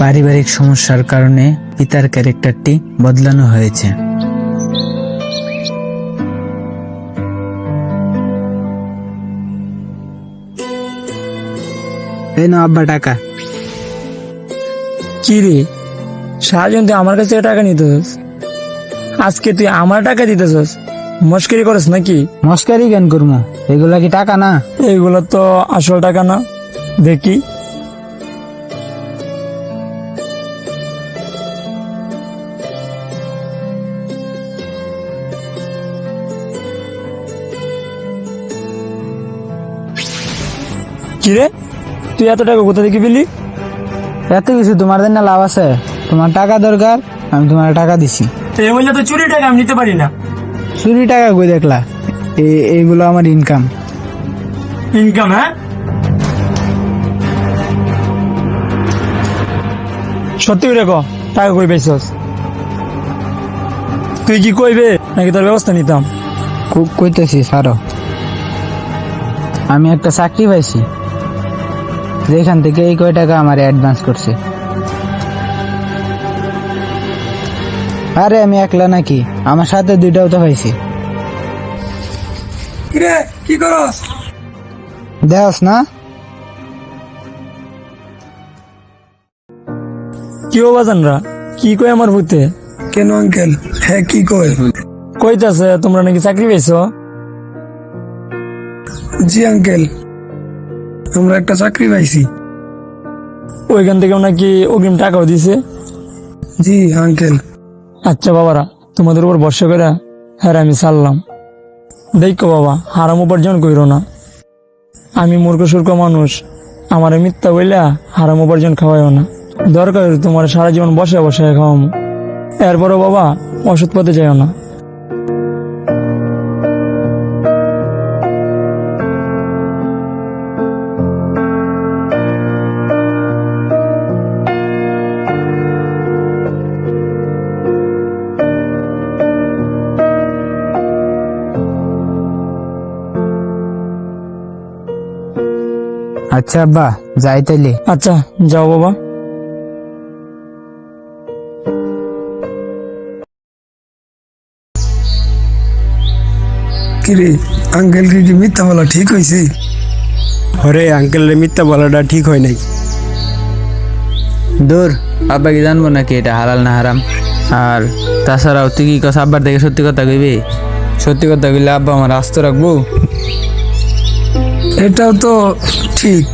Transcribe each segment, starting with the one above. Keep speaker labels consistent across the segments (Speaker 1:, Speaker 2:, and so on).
Speaker 1: পারিবারিক সমস্যার কারণে পিতার ক্যারেক্টারটি বদলানো হয়েছে। এই নাও আব্বা টাকা।
Speaker 2: কি রে সারাজন তুই আমার কাছ থেকে টাকা নিতেছস, আজকে তুই আমার টাকা দিতেছস? মস্করি করস নাকি?
Speaker 1: মস্কারি জ্ঞান করবো, এগুলা কি টাকা না?
Speaker 2: এইগুলো তো আসল টাকা না। দেখি কিরে, তুই এত টাকা কোথা থেকে পেলি?
Speaker 1: এত কিছু তোমার জন্য লাভ আছে? তোমার টাকা দরকার, আমি তোমার টাকা দিছি।
Speaker 2: এই বললে তো চুরি টাকা আমি নিতে পারি না।
Speaker 1: চুরি টাকা কই দেখলা? এইগুলো আমার ইনকাম।
Speaker 2: ইনকাম? হ্যাঁ, সত্যি করে কো, টাকা কই পাইছস? তুই কি কইবে নাকি তোর ব্যবস্থা নিতাম?
Speaker 1: কইতেছি সারো। আমি একটা চাকরি পাইছি, যেখান থেকে এই কয় টাকা আমার অ্যাডভান্স করছে। আরে আমি একলা নাকি, আমার সাথে দুইটাও তো পাইছি।
Speaker 2: কিরে কি করস?
Speaker 1: দেহস না?
Speaker 2: কি ও বাজানরা, কি কই আমার ভূতে?
Speaker 3: কেন আঙ্কেল? হ্যাঁ কি কয়?
Speaker 2: কইতাছে তোমরা নাকি চাকরি পাইছো?
Speaker 3: জি আঙ্কেল, আমরা একটা চাকরি পাইছি।
Speaker 2: ওইখান থেকেও নাকি অগ্রিম টাকাও দিছে?
Speaker 3: জি আঙ্কেল।
Speaker 2: আচ্ছা বাবারা, তোমাদের উপর ভরসা করে হ্যাঁ আমি ছাড়লাম। দেখো বাবা, হারাম উপার্জন কইরো না। আমি মূর্খ সূর্খ মানুষ, আমার মিথ্যা বইলা হারাম উপার্জন খাওয়াইও না। দরকার হলে তোমার সারা জীবন বসে বসে খাওয়াম, এরপরও বাবা অসৎ পথে যাইও না।
Speaker 1: আচ্ছা আব্বা, যাই তাইলে।
Speaker 2: আচ্ছা যাও বাবা।
Speaker 3: কিরে আঙ্কেল কি মিথ্যা বলা ঠিক হয়েছে?
Speaker 4: হরে আঙ্কেলের মিথ্যা বলাটা ঠিক হয় নাই।
Speaker 1: দূর, আব্বা কি জানবো নাকি এটা হালাল না হারাম? আর তাছাড়াও তুই কি কস আব্বার থেকে সত্যি কথা কইবি? সত্যি কথা কইলে আব্বা আমার আস্ত রাখবো?
Speaker 3: এটাও তো ঠিক।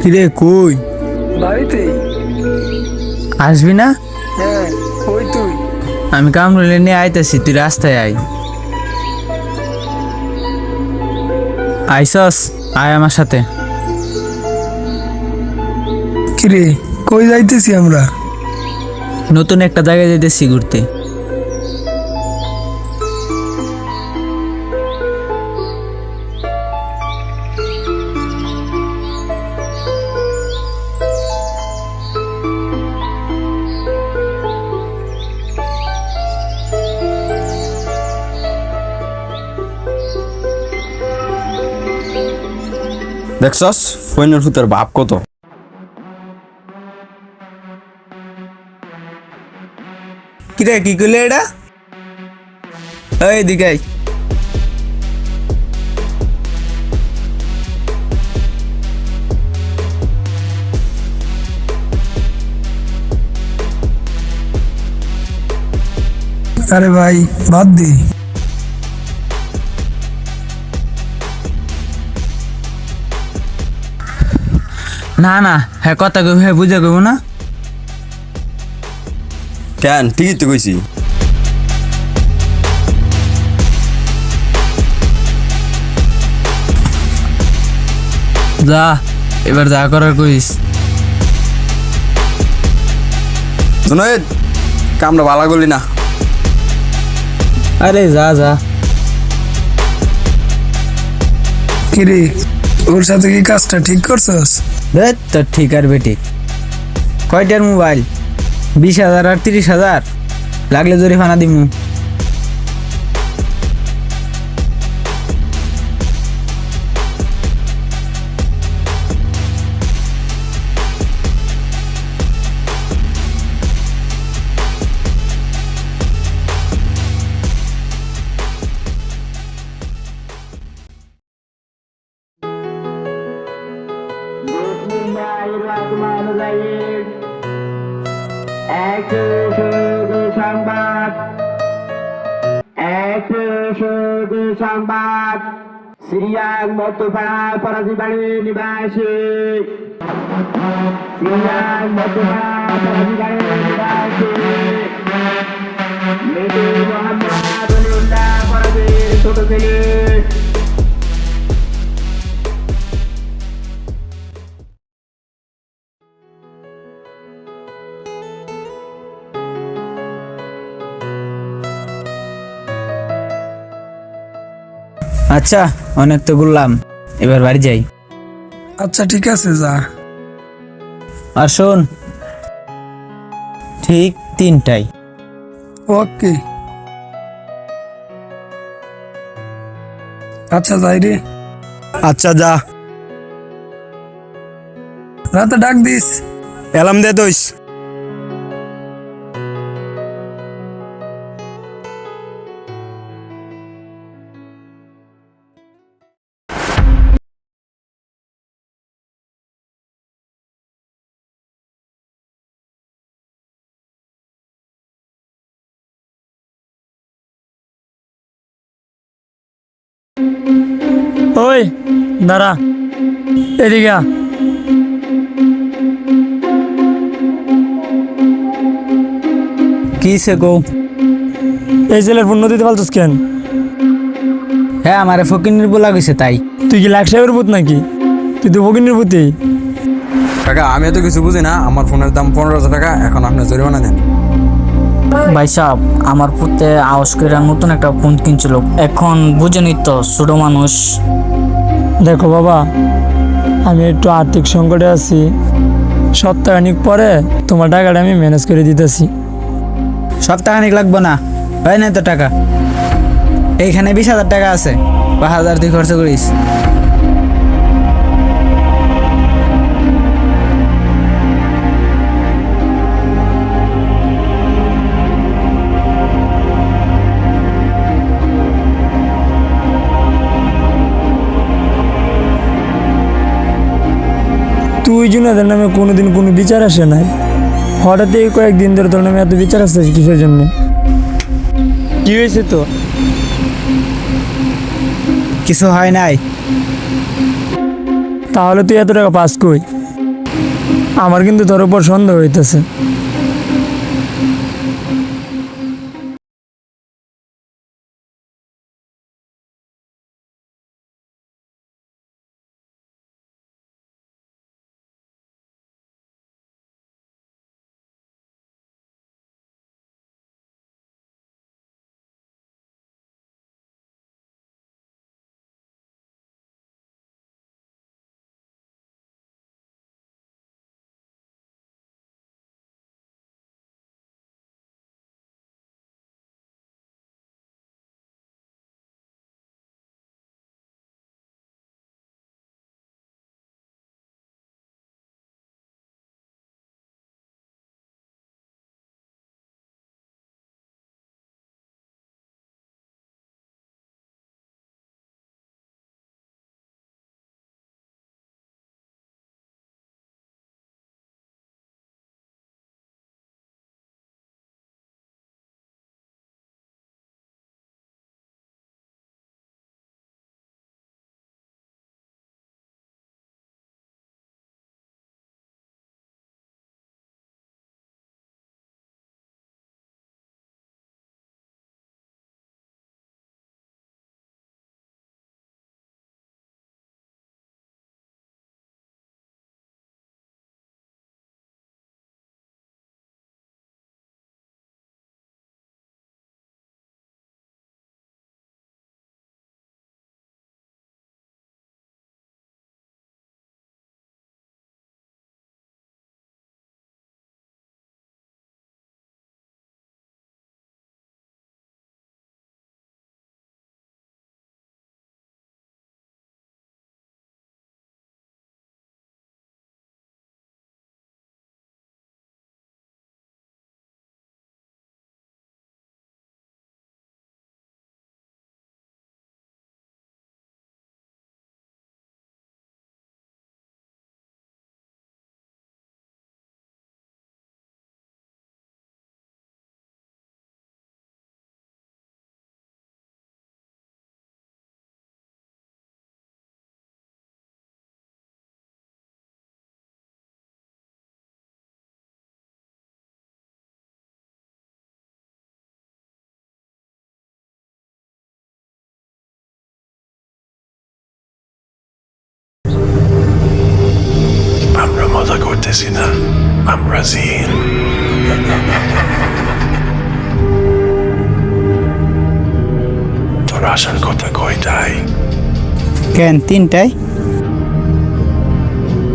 Speaker 4: কিরে কই?
Speaker 3: বাড়িতে?
Speaker 1: আসবি না?
Speaker 3: হ্যাঁ, ওই তুই।
Speaker 1: আমি কামরুলে নিয়ে আইতেছি, তুই রাস্তায় আয়। আইসস, আয় আমার সাথে।
Speaker 3: কিরে কই যাইতেছি আমরা?
Speaker 1: নতুন একটা জায়গায় যাইতেছি ঘুরতে।
Speaker 4: দেখছস ফৈনের ফুতের বাপ কত?
Speaker 1: কিরে কি করলে এটা? এই দিকে আয়।
Speaker 3: আরে ভাই বাদ দে।
Speaker 1: না না, হ্যাঁ কথা কইব, হ্যাঁ বুঝা কইব না।
Speaker 4: কেন ঠিকই তো কইছি।
Speaker 1: যা, এবার যা করার কইস।
Speaker 4: জুনায়েদ, কামটা ভালো করলি না।
Speaker 1: আরে যা যা।
Speaker 3: কিরে ওর সাথে কি কাজটা ঠিক করছস?
Speaker 1: দেখ তো ঠিক আর বেঠিক। কয়টার মোবাইল? 20,000 আর 30,000, লাগলে জরিমানা দিমু।
Speaker 5: বিসমিল্লাহিররহমানিররহিম। একটি শুধু সংবাদ, একটি শুধু সংবাদ। সিরিয়ার মধ্যপাড়া ফরাজি বাড়ির নিবাসী, সিরিয়ার মধ্যপাড়া ফরাজি বাড়ির নিবাসী মেহেদী মোহাম্মদ অলিউল্লাহ ফরাজির ছোট ছেলে।
Speaker 1: আচ্ছা, অনেক তো ঘুরলাম, এবার বাড়ি যাই।
Speaker 3: আচ্ছা ঠিক আছে, যা।
Speaker 1: আর শোন, ঠিক 3টায়।
Speaker 3: ওকে। আচ্ছা যাই রে।
Speaker 4: আচ্ছা যা।
Speaker 3: রাতে ডাক দিস।
Speaker 4: এলাম দে তোইস।
Speaker 2: ওই দাঁড়া, এদিকে আ।
Speaker 1: কি সে গো?
Speaker 2: এই ছেলের ফোন দিতে পারছিস কেন?
Speaker 1: হ্যাঁ, আমারে ফকিনির বলা গেছে তাই।
Speaker 2: তুই কি লাখ সাহেবের ভূত নাকি? তুই তো ফকিনের ভূতি।
Speaker 6: কাকা আমি এত কিছু বুঝি না, আমার ফোনের দাম 15,000 টাকা, এখন আপনি জরিমানা দেন।
Speaker 7: ভাই সাহেব, আমার পুতে আওয়াজ করে নতুন একটা ফোন কিনছিল, এখন বুঝেনি তো ছোট মানুষ।
Speaker 2: দেখো বাবা, আমি একটু আর্থিক সংকটে আছি, সপ্তাহখানিক পরে তোমার টাকাটা আমি ম্যানেজ করে দিতেছি।
Speaker 1: সপ্তাহখানিক লাগবো না, হয় না তো টাকা। এইখানে 20,000 টাকা আছে, 5,000 তুই খরচ করিস।
Speaker 2: তুই জুনাদের নামে কোনোদিন কোনো বিচার আসে নাই, হঠাৎ এই কয়েকদিন ধরে তোর নামে এত বিচার আসছে কিসের জন্য? কি হয়েছে তো?
Speaker 1: কিছু হয় নাই।
Speaker 2: তাহলে তুই এত টাকা পাস কই? আমার কিন্তু তোর উপর সন্দেহ হইতেছে।
Speaker 8: বলতেছি না আমরা জিন। তোর আসার কথা কয়টাই?
Speaker 1: কেন 3টায়?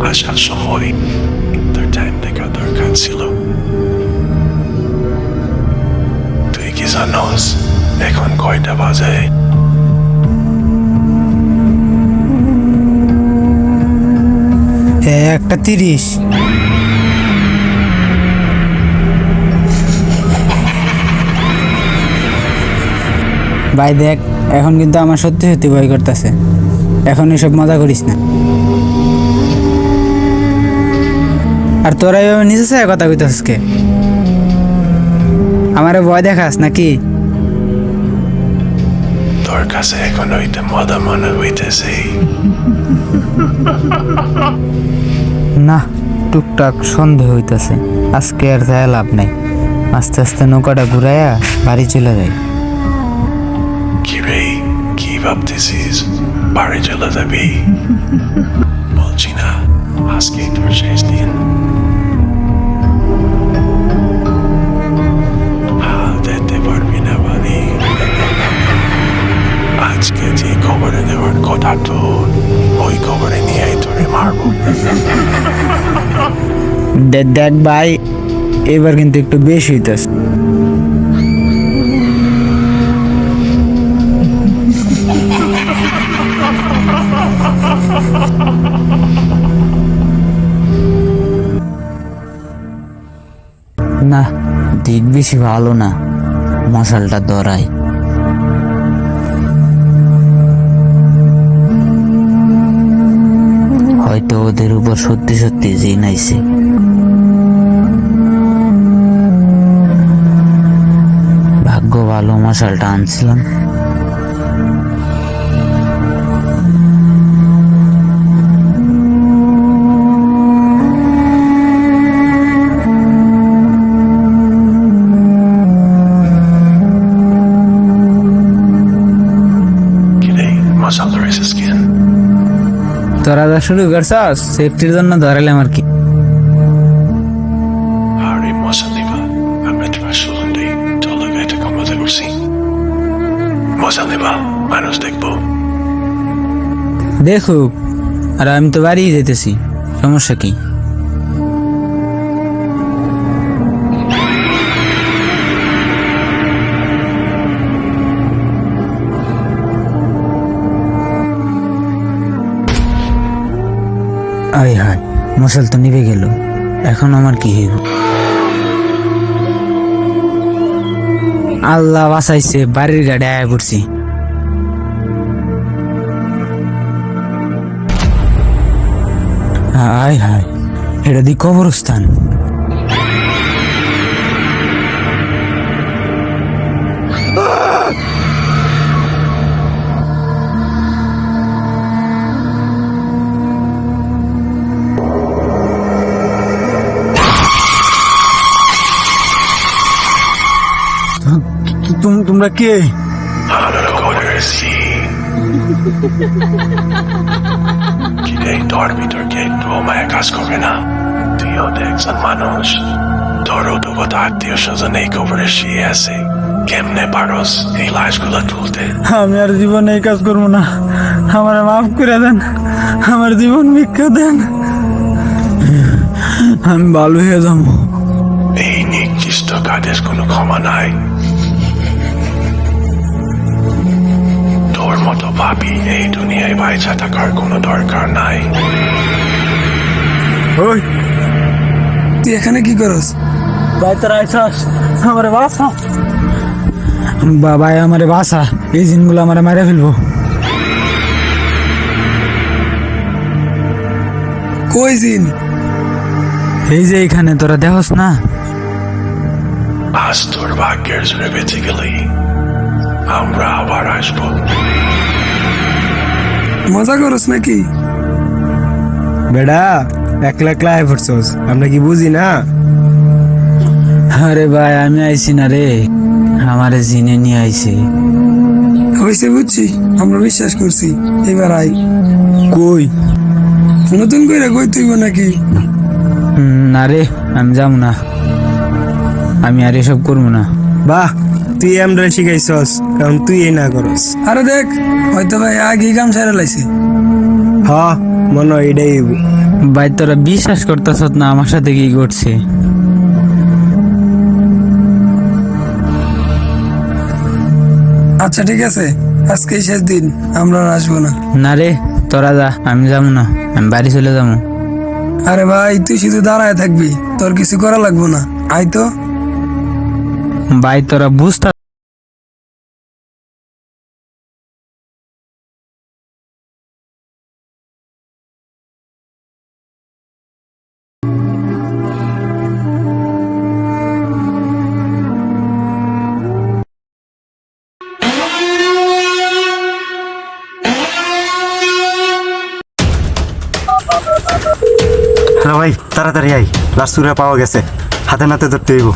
Speaker 8: আসার সময় তোর টাইম দেখা দরকার ছিল। তুই কি জানোস এখন কয়টা বাজে?
Speaker 1: হ্যাঁ 1:30। ভাই দেখ, এখন কিন্তু আমার সত্যি সত্যি ভয় করতেছে। এখন এসব মজা করিস না। আর তোরা এভাবে নিচে চায় কথা কইতেছিস কে? আমারে ভয় দেখাস নাকি?
Speaker 8: তোর কাছে এখন ওইটা মজা মনে হইতেছে।
Speaker 1: না, টুকটাক সন্দেহ হইতেছে। আজকে আর যায় লাভ নাই। আস্তে আস্তে নৌকাটা ঘুরাইয়া বাড়ি চলে যাই।
Speaker 8: কি রে, কি ভাবতেছিস? বাড়ি চলে যাবি? বলছি না আজকে তোর শেষ দিন। হাল দিতে পারবি না বাড়ি। আজকে যে খবরে দেওয়ার কথা তোর, ওই খবরে নিয়েই তোরে মারবো।
Speaker 1: দেখ ভাই, এবার কিন্তু একটু বেশি হইতেছে। না, দিক বেশি ভালো না। মশালটা ধরাই। হয়তো ওদের উপর সত্যি সত্যি জিন আইছে। ভাগ্য ভালো মশালটা আনছিলাম।
Speaker 8: মশাল ধরেছিস কেন?
Speaker 1: তোরা যা শুরু করছস, সেফটির জন্য ধরাইলাম আর কি।
Speaker 8: আরে মশাল নিবা, আমরা তো আসলে চলো এটা কমাতে করছি। মশাল নিবা, মানুষ দেখবো।
Speaker 1: দেখুক, আর আমি তো বাড়ি যেতেছি, সমস্যা কি? আয় হায়, মশাল তো নিভে গেল। এখন আমার কি হইব? আল্লাহ বাঁচাইছে, বাড়ির গাড়ি আয়া পড়ছি। আয় হায়, এটা দি কবরস্থান। তোমরা কে?
Speaker 8: আমরা করেছি কি রে, তোর ভিতরকে একটু মায়া কাজ করবে না? তুইও তো একজন মানুষ। তোরও তো কত আত্মীয় স্বজন এই কবরে শুয়ে আছে। কেমনে পারস এই লাশগুলো তুলতে?
Speaker 2: আমি আর জীবনে এই কাজ করবো না। আমার মাফ করে দেন, আমার জীবন ভিক্ষা দেন। আমি ভালো হয়ে যাবো।
Speaker 8: এই নিকৃষ্ট কাজের কোনো ক্ষমা নাই। তোর মতো ভাবি এই দুনিয়ায় বাইচা থাকার কোনো দরকার নাই।
Speaker 3: ওই তুই এখানে কি করস?
Speaker 2: ভাই তোরা আইসাস, আমারে বাসা। বাবাই আমারে বাসা, এই জিনগুলো আমারে মারে ফেলবো।
Speaker 3: কই জিন?
Speaker 2: এই যে এখানে, তোরা দেখোস না?
Speaker 8: আজ তোর ভাগ্যের জোরে বেঁচে গেলি, আমরা আবার আসবো।
Speaker 3: মজা করস নাকি?
Speaker 4: বেড়া একলা একলা আয় পড়ছস, আমরা কি বুঝি না?
Speaker 1: আরে ভাই, আমি আইছি না রে, আমারে জিনে নিয়ে আইছে।
Speaker 3: হয়েছে বুঝছি, আমরা বিশ্বাস করছি। এবার আই।
Speaker 4: কই
Speaker 3: নতুন করে কই তুইব নাকি?
Speaker 1: না রে, আমি যাবো না, আমি আর এসব করবো না।
Speaker 4: বাহ, তুই আমরা শিখাইছস, কারণ তুই এই না করস।
Speaker 3: আরে দেখ, হয়তো ভাই আগে কাম ছেড়ে লাইছে।
Speaker 4: হ, মনে হয় এটাই হইব।
Speaker 1: ভাই তোরা বিশ্বাস করতেছ না আমার সাথে কি করছে?
Speaker 3: আচ্ছা ঠিক আছে, আজকেই শেষ দিন, আমরা আর আসবো না।
Speaker 1: না রে, তোরা যা, আমি যাবো না, আমি বাড়ি চলে যাবো।
Speaker 3: আরে ভাই, তুই শুধু দাঁড়ায় থাকবি, তোর কিছু করা লাগবো না, আয় তো।
Speaker 1: ভাই তোরা বুঝতে
Speaker 9: হ্যালো ভাই, তাড়াতাড়ি আই, লাস্ট চুরা পাওয়া গেছে, হাতে নাতে ধরতে হইব।